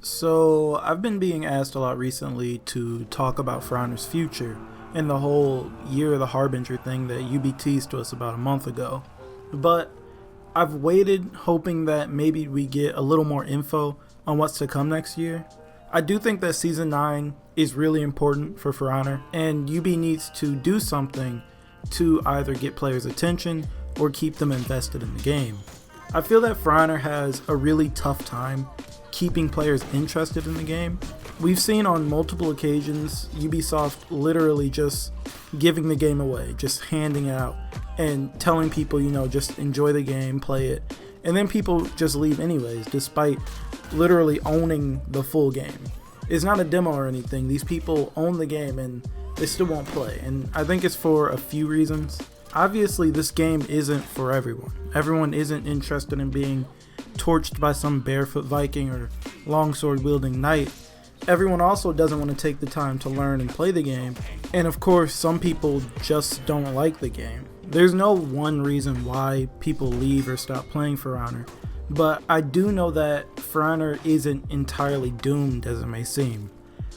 So, I've been being asked a lot recently to talk about For Honor's future and the whole Year of the Harbinger thing that UB teased to us about a month ago. But I've waited hoping that maybe we get a little more info on what's to come next year. I do think that Season 9 is really important for Honor, and UB needs to do something to either get players' attention or keep them invested in the game. I feel that For Honor has a really tough time keeping players interested in the game. We've seen on multiple occasions Ubisoft literally just giving the game away, just handing it out and telling people, just enjoy the game, play it, and then people just leave anyways, despite literally owning the full game. It's not a demo or anything. These people own the game and they still won't play, and I think it's for a few reasons. Obviously, this game isn't for everyone. Everyone isn't interested in being torched by some barefoot Viking or longsword wielding knight. Everyone also doesn't want to take the time to learn and play the game, and of course some people just don't like the game. There's no one reason why people leave or stop playing For Honor, but I do know that For Honor isn't entirely doomed as it may seem.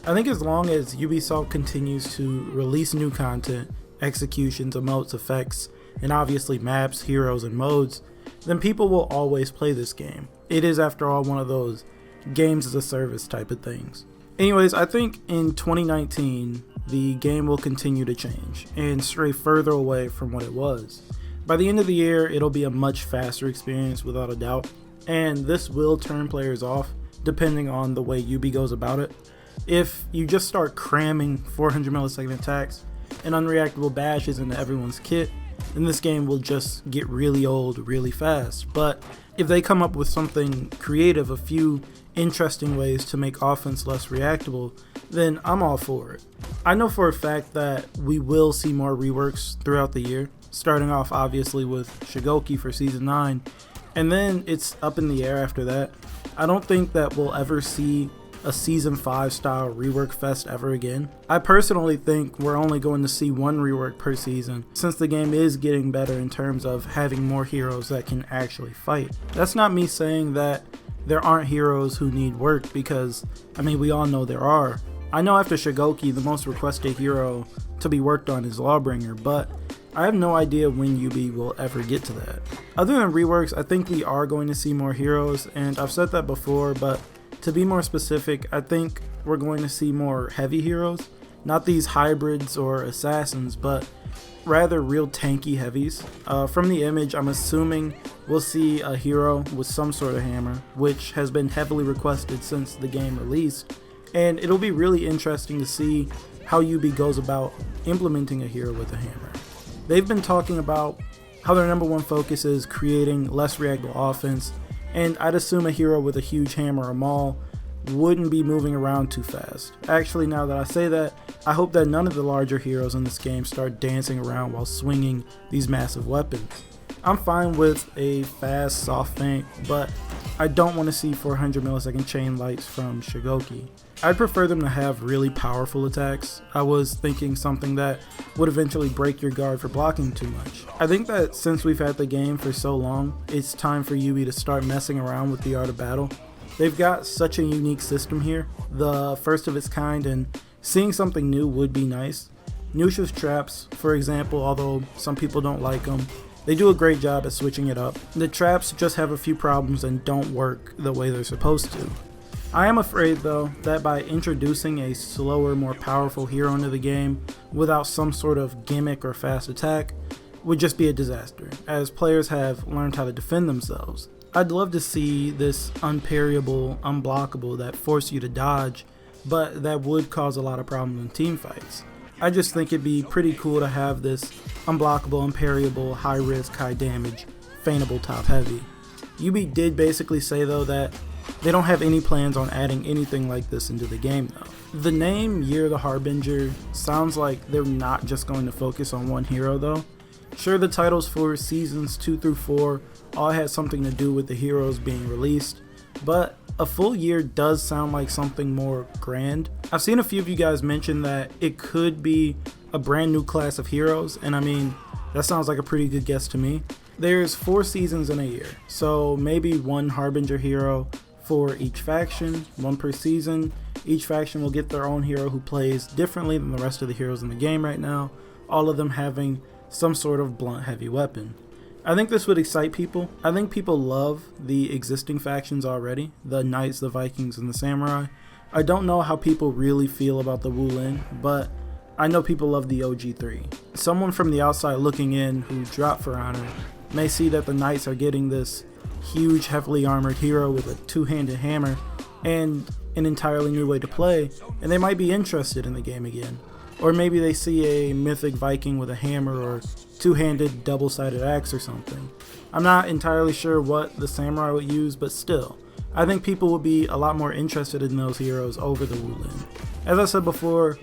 I think as long as Ubisoft continues to release new content, executions, emotes, effects, and obviously maps, heroes, and modes, then people will always play this game. It is, after all, one of those games as a service type of things. Anyways, I think in 2019, the game will continue to change and stray further away from what it was. By the end of the year, it'll be a much faster experience without a doubt, and this will turn players off depending on the way UB goes about it. If you just start cramming 400 millisecond attacks and unreactable bashes into everyone's kit, then this game will just get really old really fast. But if they come up with something creative, a few interesting ways to make offense less reactable, then I'm all for it. I know for a fact that we will see more reworks throughout the year, starting off obviously with Shigoki for Season 9, and then it's up in the air after that. I don't think that we'll ever see a Season 5 style rework fest ever again. I personally think we're only going to see one rework per season, since the game is getting better in terms of having more heroes that can actually fight. That's not me saying that there aren't heroes who need work, because we all know there are. I know after Shigoki the most requested hero to be worked on is Lawbringer, but I have no idea when UB will ever get to that. Other than reworks, I think we are going to see more heroes, and I've said that before, but to be more specific, I think we're going to see more heavy heroes, not these hybrids or assassins, but rather real tanky heavies. From the image, I'm assuming we'll see a hero with some sort of hammer, which has been heavily requested since the game released, and it'll be really interesting to see how UB goes about implementing a hero with a hammer. They've been talking about how their number one focus is creating less reactable offense, and I'd assume a hero with a huge hammer or maul wouldn't be moving around too fast. Actually, now that I say that, I hope that none of the larger heroes in this game start dancing around while swinging these massive weapons. I'm fine with a fast, soft feint, but I don't want to see 400 millisecond chain lights from Shigoki. I'd prefer them to have really powerful attacks. I was thinking something that would eventually break your guard for blocking too much. I think that since we've had the game for so long, it's time for UB to start messing around with the art of battle. They've got such a unique system here, the first of its kind, and seeing something new would be nice. Nusha's traps, for example, although some people don't like them, they do a great job at switching it up. The traps just have a few problems and don't work the way they're supposed to. I am afraid though that by introducing a slower, more powerful hero into the game without some sort of gimmick or fast attack would just be a disaster, as players have learned how to defend themselves. I'd love to see this unparryable, unblockable that force you to dodge, but that would cause a lot of problems in team fights. I just think it'd be pretty cool to have this unblockable, unparryable, high risk, high damage, feintable top heavy. UB did basically say though that they don't have any plans on adding anything like this into the game though. The name Year of the Harbinger sounds like they're not just going to focus on one hero though. Sure, the titles for seasons 2 through 4 all had something to do with the heroes being released, but a full year does sound like something more grand. I've seen a few of you guys mention that it could be a brand new class of heroes, and that sounds like a pretty good guess to me. There's 4 seasons in a year, so maybe one Harbinger hero for each faction, 1 per season. Each faction will get their own hero who plays differently than the rest of the heroes in the game right now, all of them having some sort of blunt heavy weapon. I think this would excite people. I think people love the existing factions already, the Knights, the Vikings, and the Samurai. I don't know how people really feel about the Wulin, but I know people love the OG3. Someone from the outside looking in who dropped For Honor may see that the Knights are getting this huge, heavily armored hero with a 2-handed hammer and an entirely new way to play, and they might be interested in the game again. Or maybe they see a mythic Viking with a hammer or 2-handed double-sided axe or something. I'm not entirely sure what the Samurai would use, but still, I think people would be a lot more interested in those heroes over the Wulin. As I said before,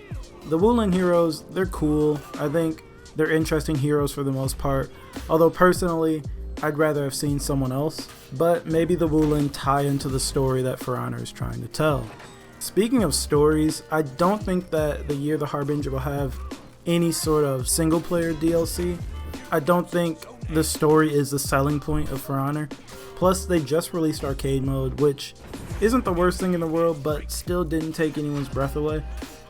the Wulin heroes, they're cool. I think they're interesting heroes for the most part, although personally, I'd rather have seen someone else, but maybe the Wulin tie into the story that For Honor is trying to tell. Speaking of stories, I don't think that the Year of the Harbinger will have any sort of single player DLC. I don't think the story is the selling point of For Honor. Plus, they just released arcade mode, which isn't the worst thing in the world, but still didn't take anyone's breath away.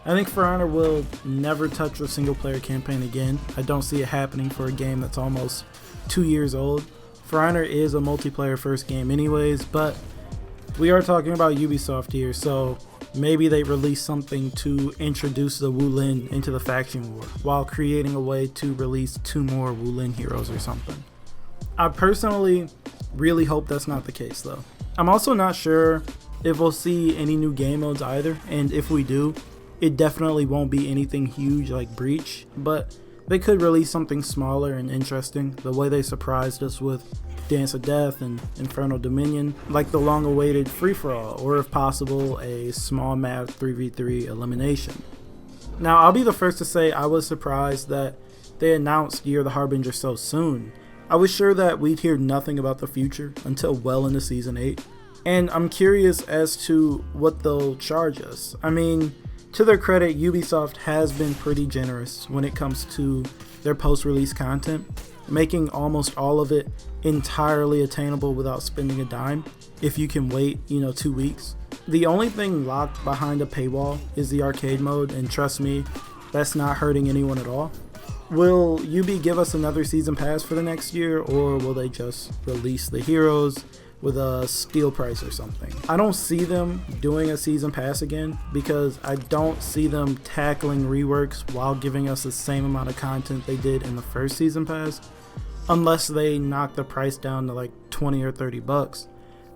I think For Honor will never touch a single player campaign again. I don't see it happening for a game that's almost 2 years old. For Honor is a multiplayer first game anyways, but we are talking about Ubisoft here, so maybe they release something to introduce the Wulin into the faction war while creating a way to release 2 more Wulin heroes or something. I personally really hope that's not the case though. I'm also not sure if we'll see any new game modes either, and if we do, it definitely won't be anything huge like Breach, but they could release something smaller and interesting, the way they surprised us with Dance of Death and Infernal Dominion, like the long-awaited free-for-all, or if possible, a small map 3v3 elimination. Now, I'll be the first to say I was surprised that they announced Year of the Harbinger so soon. I was sure that we'd hear nothing about the future until well into Season 8, and I'm curious as to what they'll charge us. I mean, to their credit, Ubisoft has been pretty generous when it comes to their post-release content, making almost all of it entirely attainable without spending a dime if you can wait, 2 weeks. The only thing locked behind a paywall is the arcade mode, and trust me, that's not hurting anyone at all. Will UB give us another season pass for the next year, or will they just release the heroes with a steal price or something? I don't see them doing a season pass again because I don't see them tackling Reworks while giving us the same amount of content they did in the first season pass, unless they knock the price down to like 20 or 30 bucks.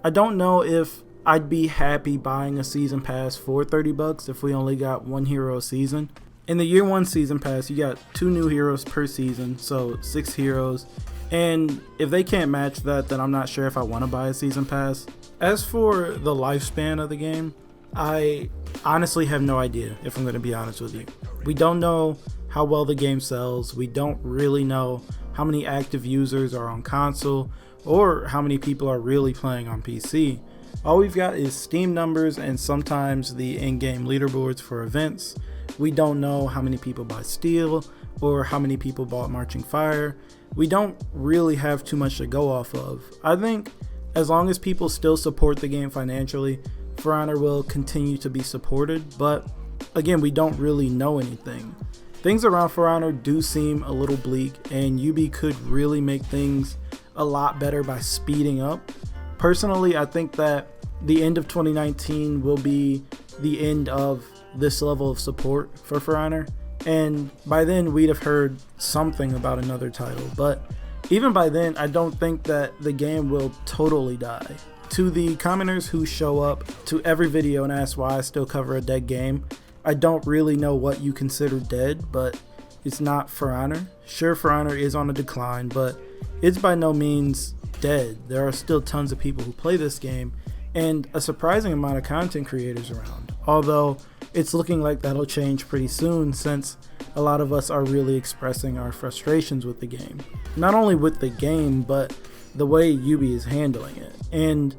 I don't know if I'd be happy buying a season pass for 30 bucks if we only got 1 hero a season. In the year 1 season pass, you got 2 new heroes per season, so 6 heroes. And if they can't match that, then I'm not sure if I want to buy a season pass. As for the lifespan of the game, I honestly have no idea, if I'm going to be honest with you. We don't know how well the game sells. We don't really know how many active users are on console or how many people are really playing on PC. All we've got is Steam numbers and sometimes the in-game leaderboards for events. We don't know how many people buy Steel or how many people bought Marching Fire. We don't really have too much to go off of. I think as long as people still support the game financially, For Honor will continue to be supported, but again, we don't really know anything. Things around For Honor do seem a little bleak, and UB could really make things a lot better by speeding up. Personally, I think that the end of 2019 will be the end of this level of support for For Honor, and by then we'd have heard something about another title, but even by then I don't think that the game will totally die. To the commenters who show up to every video and ask why I still cover a dead game, I don't really know what you consider dead, but it's not For Honor. Sure, For Honor is on a decline, but it's by no means dead. There are still tons of people who play this game and a surprising amount of content creators around, although it's looking like that'll change pretty soon since a lot of us are really expressing our frustrations with the game. Not only with the game, but the way UB is handling it. And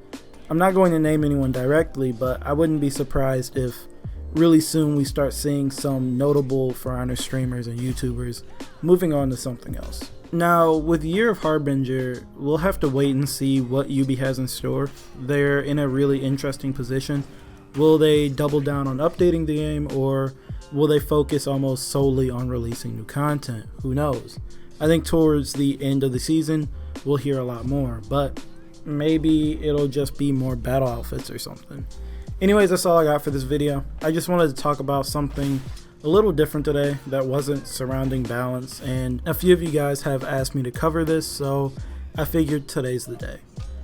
I'm not going to name anyone directly, but I wouldn't be surprised if really soon we start seeing some notable For Honor streamers and YouTubers moving on to something else. Now, with Year of Harbinger, we'll have to wait and see what Ubi has in store. They're in a really interesting position. Will they double down on updating the game, or will they focus almost solely on releasing new content? Who knows? I think towards the end of the season, we'll hear a lot more, but maybe it'll just be more battle outfits or something. Anyways, that's all I got for this video. I just wanted to talk about something a little different today that wasn't surrounding balance, and a few of you guys have asked me to cover this, so I figured today's the day.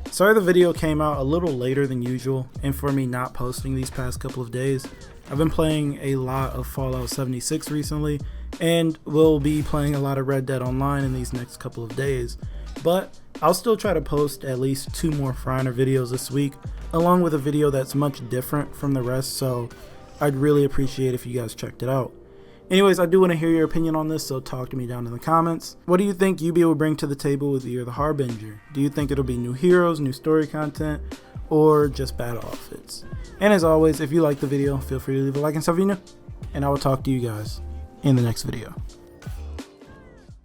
Sorry the video came out a little later than usual, and for me not posting these past couple of days. I've been playing a lot of Fallout 76 recently, and will be playing a lot of Red Dead Online in these next couple of days, but I'll still try to post at least 2 more For Honor videos this week, along with a video that's much different from the rest, so I'd really appreciate if you guys checked it out. Anyways, I do want to hear your opinion on this, so talk to me down in the comments. What do you think Ubi will bring to the table with Year of the Harbinger? Do you think it'll be new heroes, new story content, or just battle outfits? And as always, if you liked the video, feel free to leave a like and stuff, and I will talk to you guys in the next video.